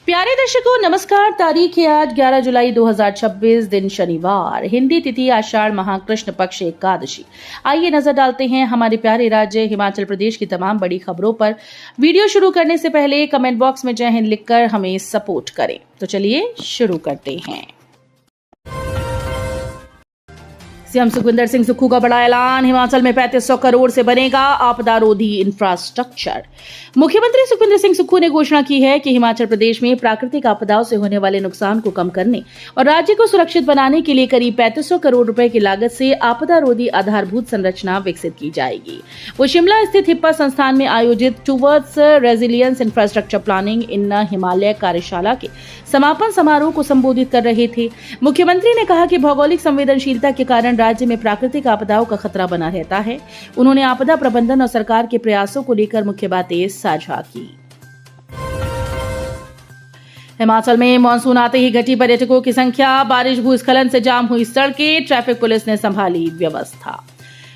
प्यारे दर्शकों नमस्कार। तारीख है आज 11 जुलाई 2026, दिन शनिवार, हिंदी तिथि आषाढ़ माह कृष्ण पक्ष एकादशी। आइए नजर डालते हैं हमारे प्यारे राज्य हिमाचल प्रदेश की तमाम बड़ी खबरों पर। वीडियो शुरू करने से पहले कमेंट बॉक्स में जय हिंद लिखकर हमें सपोर्ट करें। तो चलिए शुरू करते हैं। सीएम सुखविंदर सिंह सुक्खू का बड़ा ऐलान, हिमाचल में 3500 करोड़ से बनेगा आपदा रोधी इंफ्रास्ट्रक्चर। मुख्यमंत्री सुखविंदर सिंह सुक्खू ने घोषणा की है कि हिमाचल प्रदेश में प्राकृतिक आपदाओं से होने वाले नुकसान को कम करने और राज्य को सुरक्षित बनाने के लिए करीब 3500 करोड़ रुपए की लागत से आपदा रोधी आधारभूत संरचना विकसित की जाएगी। वो शिमला स्थित हिप्पा संस्थान में आयोजित towards resilience infrastructure planning in Himalaya कार्यशाला के समापन समारोह को संबोधित कर रहे थे। मुख्यमंत्री ने कहा कि भौगोलिक संवेदनशीलता के कारण राज्य में प्राकृतिक आपदाओं का खतरा बना रहता है। उन्होंने आपदा प्रबंधन और सरकार के प्रयासों को लेकर मुख्य बातें साझा की। हिमाचल में मानसून आते ही घटी पर्यटकों की संख्या, बारिश भूस्खलन से जाम हुई सड़कें, ट्रैफिक पुलिस ने संभाली व्यवस्था।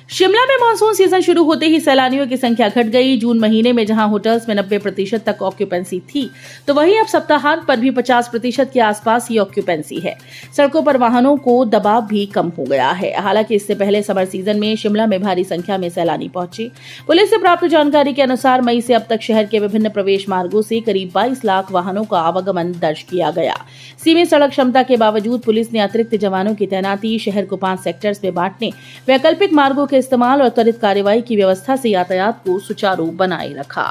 शिमला में मानसून सीजन शुरू होते ही सैलानियों की संख्या घट गई। जून महीने में जहां होटल्स में 90% तक ऑक्यूपेंसी थी, तो वहीं अब सप्ताहांत पर भी 50% के आसपास ही ऑक्यूपेंसी है। सड़कों पर वाहनों को दबाव भी कम हो गया है। हालांकि इससे पहले समर सीजन में शिमला में भारी संख्या में सैलानी पहुंचे। पुलिस से प्राप्त जानकारी के अनुसार मई से अब तक शहर के विभिन्न प्रवेश मार्गों से करीब 22 लाख वाहनों का आवागमन दर्ज किया गया। सीमित सड़क क्षमता के बावजूद पुलिस ने अतिरिक्त जवानों की तैनाती, शहर को 5 सेक्टर्स में बांटने, वैकल्पिक मार्गों के इस्तेमाल और त्वरित कार्रवाई की व्यवस्था से यातायात को सुचारू बनाए रखा।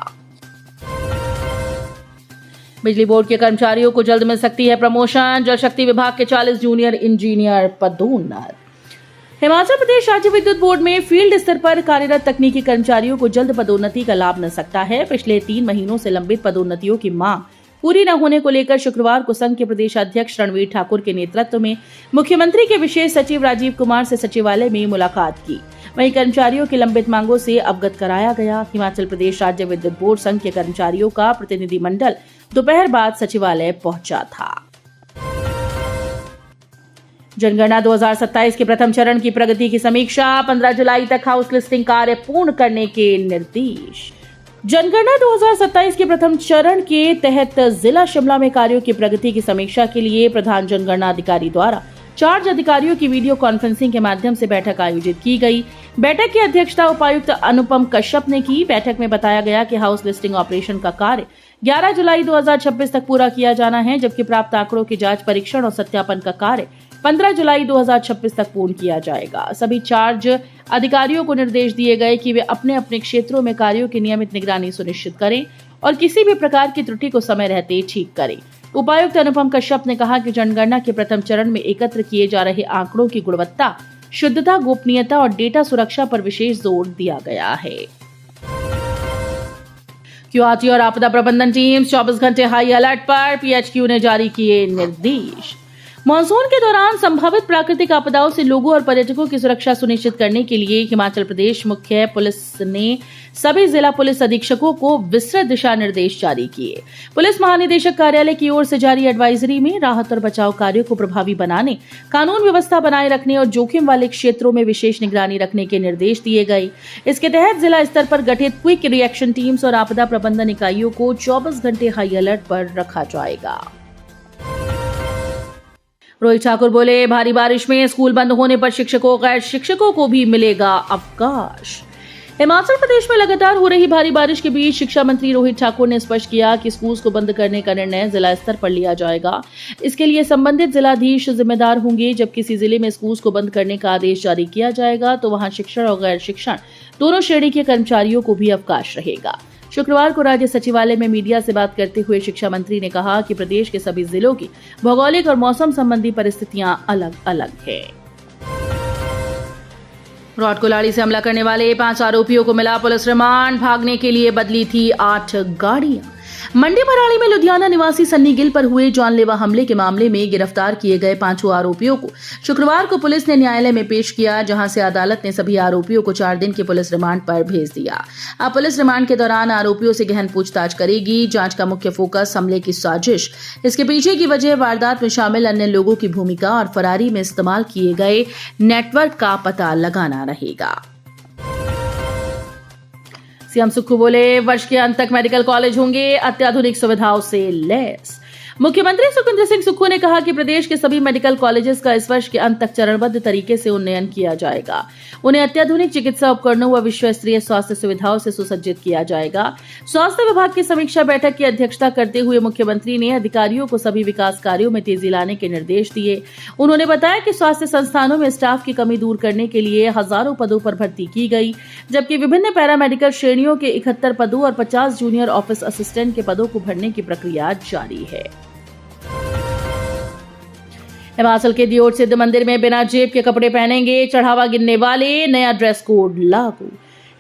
बिजली बोर्ड के कर्मचारियों को जल्द मिल सकती है प्रमोशन, जल शक्ति विभाग के 40 जूनियर इंजीनियर पदोन्नत। हिमाचल प्रदेश राज्य विद्युत बोर्ड में फील्ड स्तर पर कार्यरत तकनीकी कर्मचारियों को जल्द पदोन्नति का लाभ मिल सकता है। पिछले 3 महीनों से लंबित पदोन्नतियों की मांग पूरी न होने को लेकर शुक्रवार को संघ के प्रदेश अध्यक्ष रणवीर ठाकुर के नेतृत्व में मुख्यमंत्री के विशेष सचिव राजीव कुमार से सचिवालय में मुलाकात की। वहीं कर्मचारियों की लंबित मांगों से अवगत कराया गया। हिमाचल प्रदेश राज्य विद्युत बोर्ड संघ के कर्मचारियों का प्रतिनिधिमंडल दोपहर बाद सचिवालय पहुंचा था। जनगणना 2027 के प्रथम चरण की प्रगति की समीक्षा, 15 जुलाई तक हाउस लिस्टिंग कार्य पूर्ण करने के निर्देश। जनगणना 2027 के प्रथम चरण के तहत जिला शिमला में कार्यों की प्रगति की समीक्षा के लिए प्रधान जनगणना अधिकारी द्वारा चार्ज अधिकारियों की वीडियो कॉन्फ्रेंसिंग के माध्यम से बैठक आयोजित की गई। बैठक की अध्यक्षता उपायुक्त अनुपम कश्यप ने की। बैठक में बताया गया कि हाउस लिस्टिंग ऑपरेशन का कार्य 11 जुलाई 2026 तक पूरा किया जाना है, जबकि प्राप्त आंकड़ों की जांच, परीक्षण और सत्यापन का कार्य 15 जुलाई 2026 तक पूर्ण किया जाएगा। सभी चार्ज अधिकारियों को निर्देश दिए गए कि वे अपने अपने क्षेत्रों में कार्यों की नियमित निगरानी सुनिश्चित करें और किसी भी प्रकार की त्रुटि को समय रहते ठीक करें। उपायुक्त अनुपम कश्यप ने कहा कि जनगणना के प्रथम चरण में एकत्र किए जा रहे आंकड़ों की गुणवत्ता, शुद्धता, गोपनीयता और डेटा सुरक्षा पर विशेष जोर दिया गया है। क्यूआरटी और आपदा प्रबंधन टीम 24 घंटे हाई अलर्ट पर, पीएचक्यू ने जारी किए निर्देश। मानसून के दौरान संभावित प्राकृतिक आपदाओं से लोगों और पर्यटकों की सुरक्षा सुनिश्चित करने के लिए हिमाचल प्रदेश मुख्य पुलिस ने सभी जिला पुलिस अधीक्षकों को विस्तृत दिशा निर्देश जारी किए। पुलिस महानिदेशक कार्यालय की ओर से जारी एडवाइजरी में राहत और बचाव कार्यों को प्रभावी बनाने, कानून व्यवस्था बनाए रखने और जोखिम वाले क्षेत्रों में विशेष निगरानी रखने के निर्देश दिए गए। इसके तहत जिला स्तर पर गठित क्विक रिएक्शन टीम्स और आपदा प्रबंधन इकाइयों को 24 घंटे हाई अलर्ट पर रखा जाएगा। रोहित ठाकुर बोले, भारी बारिश में स्कूल बंद होने पर शिक्षकों, गैर शिक्षकों को भी मिलेगा अवकाश। हिमाचल प्रदेश में लगातार हो रही भारी बारिश के बीच शिक्षा मंत्री रोहित ठाकुर ने स्पष्ट किया कि स्कूल को बंद करने का निर्णय जिला स्तर पर लिया जाएगा। इसके लिए संबंधित जिलाधीश जिम्मेदार होंगे। जब किसी जिले में स्कूल को बंद करने का आदेश जारी किया जाएगा, तो वहां शिक्षण और गैर शिक्षण दोनों श्रेणी के कर्मचारियों को भी अवकाश रहेगा। शुक्रवार को राज्य सचिवालय में मीडिया से बात करते हुए शिक्षा मंत्री ने कहा कि प्रदेश के सभी जिलों की भौगोलिक और मौसम संबंधी परिस्थितियां अलग अलग है। रॉड कुल्हाड़ी से हमला करने वाले 5 आरोपियों को मिला पुलिस रिमांड, भागने के लिए बदली थी 8 गाड़ियां। मंडी भराड़ी में लुधियाना निवासी सन्नी गिल पर हुए जानलेवा हमले के मामले में गिरफ्तार किए गए 5 आरोपियों को शुक्रवार को पुलिस ने न्यायालय में पेश किया, जहां से अदालत ने सभी आरोपियों को 4 दिन के पुलिस रिमांड पर भेज दिया। अब पुलिस रिमांड के दौरान आरोपियों से गहन पूछताछ करेगी। जांच का मुख्य फोकस हमले की साजिश, इसके पीछे की वजह, वारदात में शामिल अन्य लोगों की भूमिका और फरारी में इस्तेमाल किए गए नेटवर्क का पता लगाना रहेगा। सीएम सुक्खू बोले, वर्ष के अंत तक मेडिकल कॉलेज होंगे अत्याधुनिक सुविधाओं से लैस। मुख्यमंत्री सुखविंदर सिंह सुक्खू ने कहा कि प्रदेश के सभी मेडिकल कॉलेजेस का इस वर्ष के अंत तक चरणबद्ध तरीके से उन्नयन किया जाएगा। उन्हें अत्याधुनिक चिकित्सा उपकरणों व विश्व स्तरीय स्वास्थ्य सुविधाओं से सुसज्जित किया जाएगा। स्वास्थ्य विभाग की समीक्षा बैठक की अध्यक्षता करते हुए मुख्यमंत्री ने अधिकारियों को सभी विकास कार्यों में तेजी लाने के निर्देश दिए। उन्होंने बताया कि स्वास्थ्य संस्थानों में स्टाफ की कमी दूर करने के लिए हजारों पदों पर भर्ती की गई, जबकि विभिन्न पैरामेडिकल श्रेणियों के 71 पदों और 50 जूनियर ऑफिस असिस्टेंट के पदों को भरने की प्रक्रिया जारी है। हिमाचल के दियोट सिद्ध मंदिर में बिना जेब के कपड़े पहनेंगे चढ़ावा गिनने वाले, नया ड्रेस कोड लागू।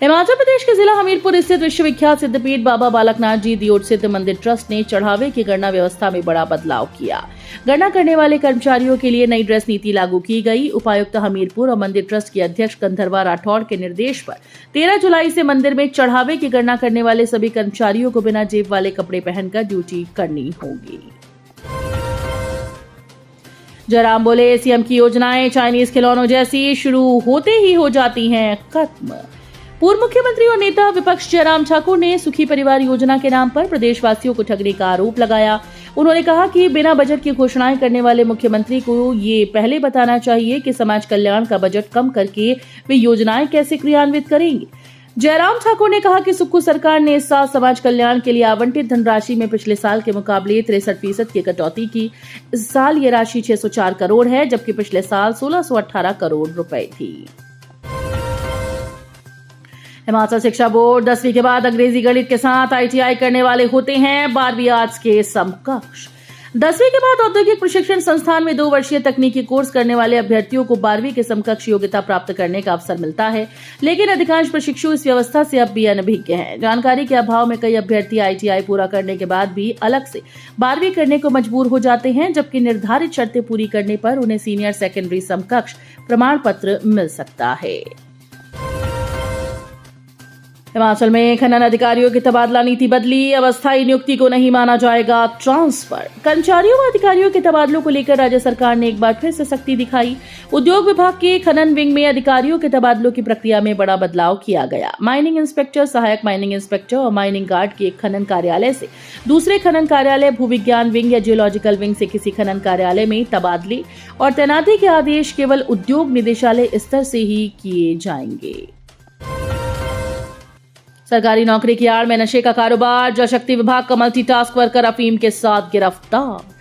हिमाचल प्रदेश के जिला हमीरपुर स्थित विश्वविख्यात सिद्धपीठ बाबा बालकनाथ जी दियोट सिद्ध मंदिर ट्रस्ट ने चढ़ावे की गणना व्यवस्था में बड़ा बदलाव किया। गणना करने वाले कर्मचारियों के लिए नई ड्रेस नीति लागू की गई। उपायुक्त हमीरपुर और मंदिर ट्रस्ट के अध्यक्ष गंधर्वा राठौड़ के निर्देश पर 13 जुलाई से मंदिर में चढ़ावे की गणना करने वाले सभी कर्मचारियों को बिना जेब वाले कपड़े पहनकर ड्यूटी करनी होगी। जयराम बोले, सीएम की योजनाएं चाइनीज खिलौनों जैसी शुरू होते ही हो जाती हैं खत्म। पूर्व मुख्यमंत्री और नेता विपक्ष जयराम ठाकुर ने सुखी परिवार योजना के नाम पर प्रदेशवासियों को ठगने का आरोप लगाया। उन्होंने कहा कि बिना बजट की घोषणाएं करने वाले मुख्यमंत्री को ये पहले बताना चाहिए कि समाज कल्याण का बजट कम करके वे योजनाएं कैसे क्रियान्वित करेंगे। जयराम ठाकुर ने कहा कि सुक्खू सरकार ने इस साल समाज कल्याण के लिए आवंटित धनराशि में पिछले साल के मुकाबले 63% की कटौती की। इस साल ये राशि 604 करोड़ है, जबकि पिछले साल 1618 करोड़ रुपए थी। हिमाचल शिक्षा बोर्ड 10वीं के बाद अंग्रेजी गणित के साथ ITI करने वाले होते हैं 12वीं आर्ट्स के समकक्ष। 10वीं के बाद औद्योगिक प्रशिक्षण संस्थान में 2 वर्षीय तकनीकी कोर्स करने वाले अभ्यर्थियों को 12वीं के समकक्ष योग्यता प्राप्त करने का अवसर मिलता है, लेकिन अधिकांश प्रशिक्षु इस व्यवस्था से अब भी अनभिज्ञ हैं। जानकारी के अभाव में कई अभ्यर्थी ITI पूरा करने के बाद भी अलग से 12वीं करने को मजबूर हो जाते हैं, जबकि निर्धारित शर्तें पूरी करने पर उन्हें सीनियर सेकेंडरी समकक्ष प्रमाण पत्र मिल सकता है। हिमाचल में खनन अधिकारियों की तबादला नीति बदली, अब अस्थायी नियुक्ति को नहीं माना जाएगा ट्रांसफर। कर्मचारियों व अधिकारियों के तबादलों को लेकर राज्य सरकार ने एक बार फिर से सख्ती दिखाई। उद्योग विभाग के खनन विंग में अधिकारियों के तबादलों की प्रक्रिया में बड़ा बदलाव किया गया। माइनिंग इंस्पेक्टर, सहायक माइनिंग इंस्पेक्टर और माइनिंग गार्ड के एक खनन कार्यालय से दूसरे खनन कार्यालय, भूविज्ञान विंग या जियोलॉजिकल विंग से किसी खनन कार्यालय में तबादले और तैनाती के आदेश केवल उद्योग निदेशालय स्तर से ही किए जाएंगे। सरकारी नौकरी की आड़ में नशे का कारोबार, जल शक्ति विभाग का मल्टीटास्क वर्कर अफीम के साथ गिरफ्तार।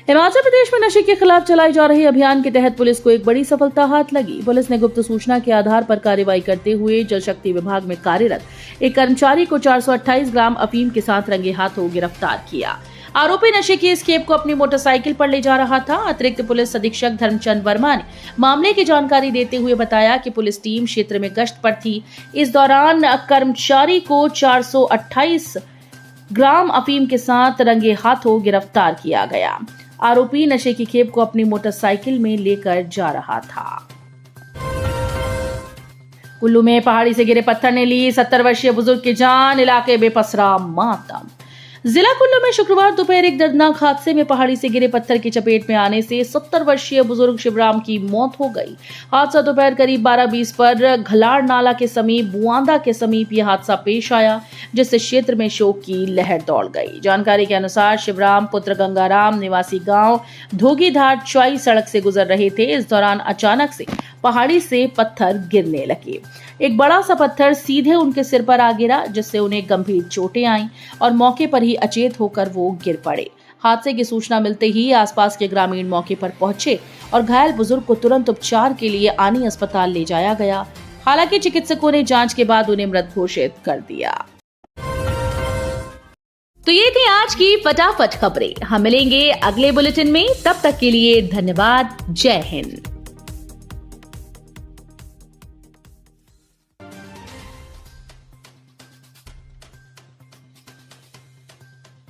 हिमाचल प्रदेश में नशे के खिलाफ चलाए जा रहे अभियान के तहत पुलिस को एक बड़ी सफलता हाथ लगी। पुलिस ने गुप्त सूचना के आधार पर कार्रवाई करते हुए जल शक्ति विभाग में कार्यरत एक कर्मचारी को 428 ग्राम अफीम के साथ रंगे हाथों गिरफ्तार किया। आरोपी नशे की इस खेप को अपनी मोटरसाइकिल पर ले जा रहा था। अतिरिक्त पुलिस अधीक्षक धर्मचंद वर्मा ने मामले की जानकारी देते हुए बताया कि पुलिस टीम क्षेत्र में गश्त पर थी। इस दौरान कर्मचारी को 428 ग्राम अफीम के साथ रंगे हाथों गिरफ्तार किया गया। आरोपी नशे की खेप को अपनी मोटरसाइकिल में लेकर जा रहा था। कुल्लू में पहाड़ी से गिरे पत्थर ने ली 70 वर्षीय बुजुर्ग की जान, इलाके में पसरा मातम। जिला कुल्लू में शुक्रवार दोपहर एक दर्दनाक हादसे में पहाड़ी से गिरे पत्थर की चपेट में आने से 70 वर्षीय बुजुर्ग शिवराम की मौत हो गई। हादसा दोपहर करीब 12:20 पर घलाड़ नाला के समीप बुआंदा के समीप यह हादसा पेश आया, जिससे क्षेत्र में शोक की लहर दौड़ गई। जानकारी के अनुसार शिवराम पुत्र गंगाराम निवासी गांव धोगीधार चौई सड़क से गुजर रहे थे। इस दौरान अचानक से पहाड़ी से पत्थर गिरने लगे। एक बड़ा सा पत्थर सीधे उनके सिर पर आ गिरा, जिससे उन्हें गंभीर चोटें आईं और मौके पर ही अचेत होकर वो गिर पड़े। हादसे की सूचना मिलते ही आसपास के ग्रामीण मौके पर पहुंचे और घायल बुजुर्ग को तुरंत उपचार के लिए आनी अस्पताल ले जाया गया। हालांकि चिकित्सकों ने जांच के बाद उन्हें मृत घोषित कर दिया। तो ये थी आज की फटाफट खबरें। हम मिलेंगे अगले बुलेटिन में, तब तक के लिए धन्यवाद। जय हिंद।